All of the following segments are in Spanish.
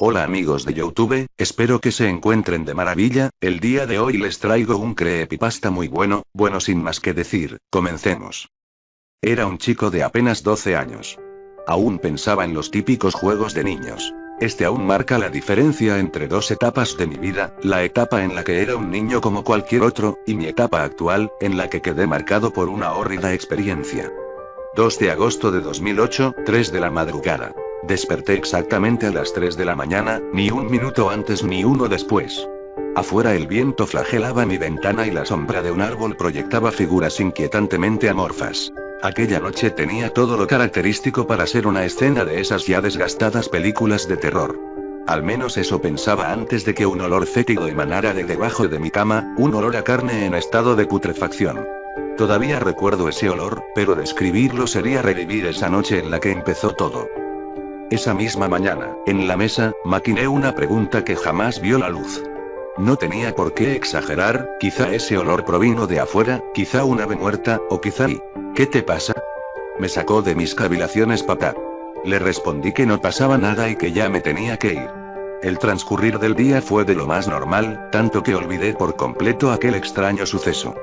Hola amigos de YouTube, espero que se encuentren de maravilla. El día de hoy les traigo un creepypasta muy bueno, sin más que decir, comencemos. Era un chico de apenas 12 años. Aún pensaba en los típicos juegos de niños. Este aún marca la diferencia entre dos etapas de mi vida, la etapa en la que era un niño como cualquier otro, y mi etapa actual, en la que quedé marcado por una horrenda experiencia. 2 de agosto de 2008, 3 de la madrugada. Desperté exactamente a las 3 de la mañana, ni un minuto antes ni uno después. Afuera el viento flagelaba mi ventana y la sombra de un árbol proyectaba figuras inquietantemente amorfas. Aquella noche tenía todo lo característico para ser una escena de esas ya desgastadas películas de terror. Al menos eso pensaba antes de que un olor fétido emanara de debajo de mi cama, un olor a carne en estado de putrefacción. Todavía recuerdo ese olor, pero describirlo sería revivir esa noche en la que empezó todo. Esa misma mañana, en la mesa, maquiné una pregunta que jamás vio la luz. No tenía por qué exagerar, quizá ese olor provino de afuera, quizá un ave muerta, o quizá ¿qué te pasa? Me sacó de mis cavilaciones papá. Le respondí que no pasaba nada y que ya me tenía que ir. El transcurrir del día fue de lo más normal, tanto que olvidé por completo aquel extraño suceso.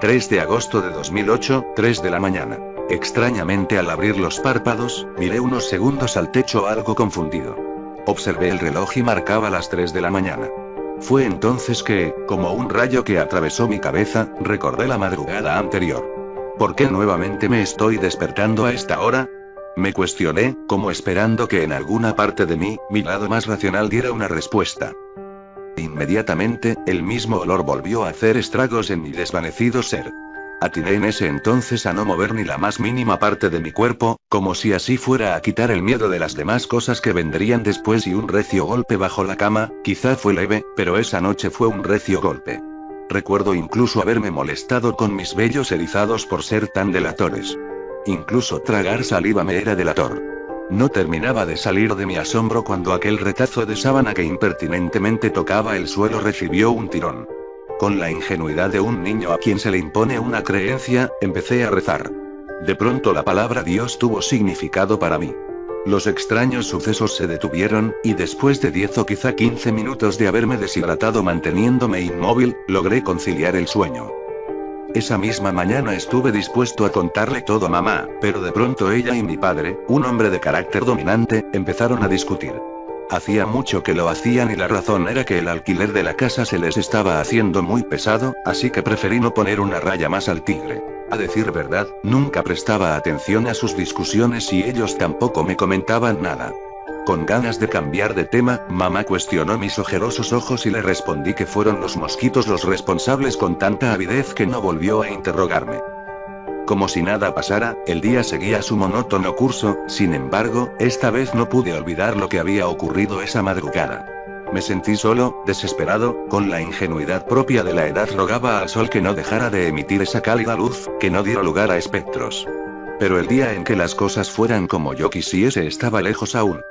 3 de agosto de 2008, 3 de la mañana. Extrañamente al abrir los párpados, miré unos segundos al techo algo confundido. Observé el reloj y marcaba las 3 de la mañana. Fue entonces que, como un rayo que atravesó mi cabeza, recordé la madrugada anterior. ¿Por qué nuevamente me estoy despertando a esta hora? Me cuestioné, como esperando que en alguna parte de mí, mi lado más racional diera una respuesta. Inmediatamente, el mismo olor volvió a hacer estragos en mi desvanecido ser. Atiné en ese entonces a no mover ni la más mínima parte de mi cuerpo, como si así fuera a quitar el miedo de las demás cosas que vendrían después, y un recio golpe bajo la cama, quizá fue leve, pero esa noche fue un recio golpe. Recuerdo incluso haberme molestado con mis vellos erizados por ser tan delatores. Incluso tragar saliva me era delator. No terminaba de salir de mi asombro cuando aquel retazo de sábana que impertinentemente tocaba el suelo recibió un tirón. Con la ingenuidad de un niño a quien se le impone una creencia, empecé a rezar. De pronto la palabra Dios tuvo significado para mí. Los extraños sucesos se detuvieron, y después de 10 o quizá 15 minutos de haberme deshidratado manteniéndome inmóvil, logré conciliar el sueño. Esa misma mañana estuve dispuesto a contarle todo a mamá, pero de pronto ella y mi padre, un hombre de carácter dominante, empezaron a discutir. Hacía mucho que lo hacían y la razón era que el alquiler de la casa se les estaba haciendo muy pesado, así que preferí no poner una raya más al tigre. A decir verdad, nunca prestaba atención a sus discusiones y ellos tampoco me comentaban nada. Con ganas de cambiar de tema, mamá cuestionó mis ojerosos ojos y le respondí que fueron los mosquitos los responsables con tanta avidez que no volvió a interrogarme. Como si nada pasara, el día seguía su monótono curso, sin embargo, esta vez no pude olvidar lo que había ocurrido esa madrugada. Me sentí solo, desesperado, con la ingenuidad propia de la edad rogaba al sol que no dejara de emitir esa cálida luz, que no diera lugar a espectros. Pero el día en que las cosas fueran como yo quisiese estaba lejos aún.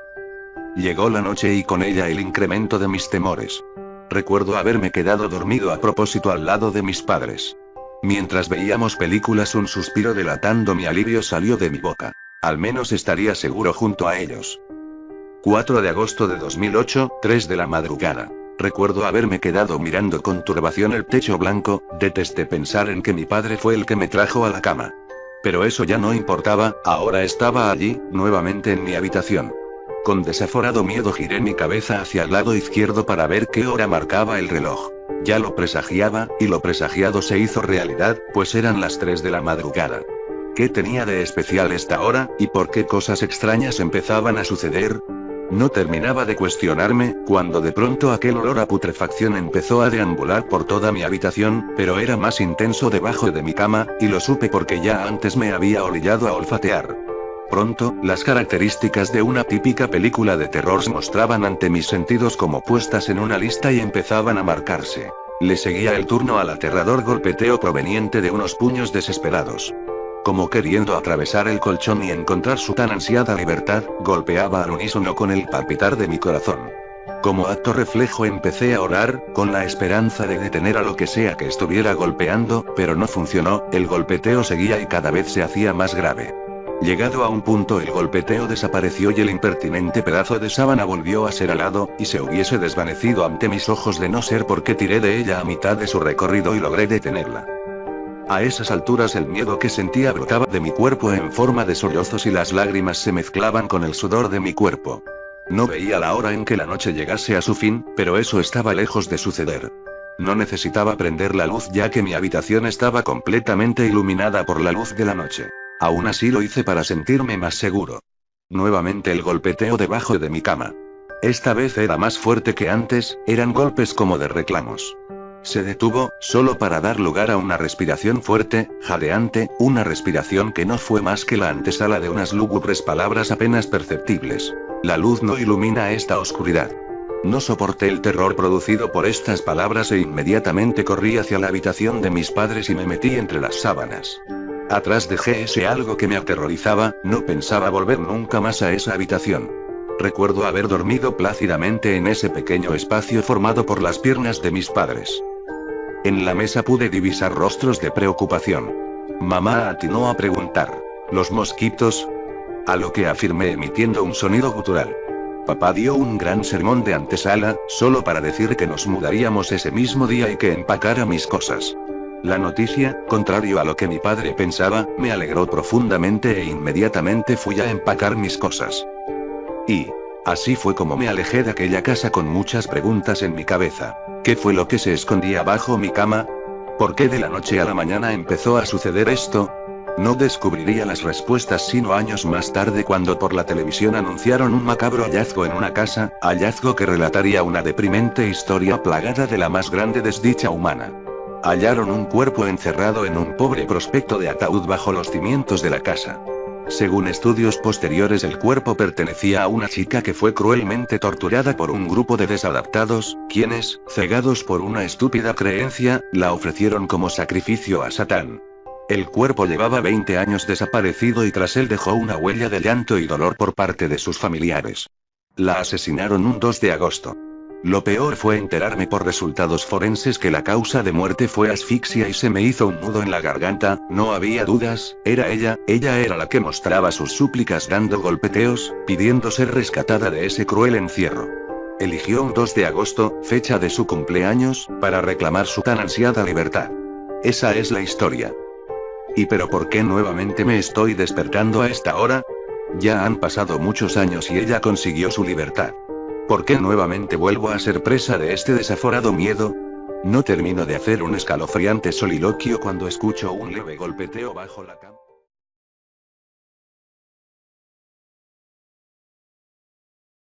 Llegó la noche y con ella el incremento de mis temores. Recuerdo haberme quedado dormido a propósito al lado de mis padres. Mientras veíamos películas, un suspiro delatando mi alivio salió de mi boca. Al menos estaría seguro junto a ellos. 4 de agosto de 2008, 3 de la madrugada. Recuerdo haberme quedado mirando con turbación el techo blanco, detesté pensar en que mi padre fue el que me trajo a la cama. Pero eso ya no importaba, ahora estaba allí, nuevamente en mi habitación. Con desaforado miedo giré mi cabeza hacia el lado izquierdo para ver qué hora marcaba el reloj. Ya lo presagiaba, y lo presagiado se hizo realidad, pues eran las 3 de la madrugada. ¿Qué tenía de especial esta hora, y por qué cosas extrañas empezaban a suceder? No terminaba de cuestionarme, cuando de pronto aquel olor a putrefacción empezó a deambular por toda mi habitación, pero era más intenso debajo de mi cama, y lo supe porque ya antes me había orillado a olfatear. Pronto, las características de una típica película de terror se mostraban ante mis sentidos como puestas en una lista y empezaban a marcarse. Le seguía el turno al aterrador golpeteo proveniente de unos puños desesperados. Como queriendo atravesar el colchón y encontrar su tan ansiada libertad, golpeaba al unísono con el palpitar de mi corazón. Como acto reflejo empecé a orar, con la esperanza de detener a lo que sea que estuviera golpeando, pero no funcionó, el golpeteo seguía y cada vez se hacía más grave. Llegado a un punto el golpeteo desapareció y el impertinente pedazo de sábana volvió a ser alado, y se hubiese desvanecido ante mis ojos de no ser porque tiré de ella a mitad de su recorrido y logré detenerla. A esas alturas el miedo que sentía brotaba de mi cuerpo en forma de sollozos y las lágrimas se mezclaban con el sudor de mi cuerpo. No veía la hora en que la noche llegase a su fin, pero eso estaba lejos de suceder. No necesitaba prender la luz ya que mi habitación estaba completamente iluminada por la luz de la noche. Aún así lo hice para sentirme más seguro. Nuevamente el golpeteo debajo de mi cama. Esta vez era más fuerte que antes, eran golpes como de reclamos. Se detuvo, solo para dar lugar a una respiración fuerte, jadeante, una respiración que no fue más que la antesala de unas lúgubres palabras apenas perceptibles. La luz no ilumina esta oscuridad. No soporté el terror producido por estas palabras e inmediatamente corrí hacia la habitación de mis padres y me metí entre las sábanas. Atrás dejé ese algo que me aterrorizaba, no pensaba volver nunca más a esa habitación. Recuerdo haber dormido plácidamente en ese pequeño espacio formado por las piernas de mis padres. En la mesa pude divisar rostros de preocupación. Mamá atinó a preguntar: ¿los mosquitos? A lo que afirmé emitiendo un sonido gutural. Papá dio un gran sermón de antesala, solo para decir que nos mudaríamos ese mismo día y que empacara mis cosas. La noticia, contrario a lo que mi padre pensaba, me alegró profundamente e inmediatamente fui a empacar mis cosas. Y así fue como me alejé de aquella casa con muchas preguntas en mi cabeza. ¿Qué fue lo que se escondía bajo mi cama? ¿Por qué de la noche a la mañana empezó a suceder esto? No descubriría las respuestas sino años más tarde cuando por la televisión anunciaron un macabro hallazgo en una casa, hallazgo que relataría una deprimente historia plagada de la más grande desdicha humana. Hallaron un cuerpo encerrado en un pobre prospecto de ataúd bajo los cimientos de la casa. Según estudios posteriores, el cuerpo pertenecía a una chica que fue cruelmente torturada por un grupo de desadaptados, quienes, cegados por una estúpida creencia, la ofrecieron como sacrificio a Satán. El cuerpo llevaba 20 años desaparecido y tras él dejó una huella de llanto y dolor por parte de sus familiares. La asesinaron un 2 de agosto. Lo peor fue enterarme por resultados forenses que la causa de muerte fue asfixia y se me hizo un nudo en la garganta, no había dudas, era ella era la que mostraba sus súplicas dando golpeteos, pidiendo ser rescatada de ese cruel encierro. Eligió un 2 de agosto, fecha de su cumpleaños, para reclamar su tan ansiada libertad. Esa es la historia. ¿Y pero por qué nuevamente me estoy despertando a esta hora? Ya han pasado muchos años y ella consiguió su libertad. ¿Por qué nuevamente vuelvo a ser presa de este desaforado miedo? No termino de hacer un escalofriante soliloquio cuando escucho un leve golpeteo bajo la cama.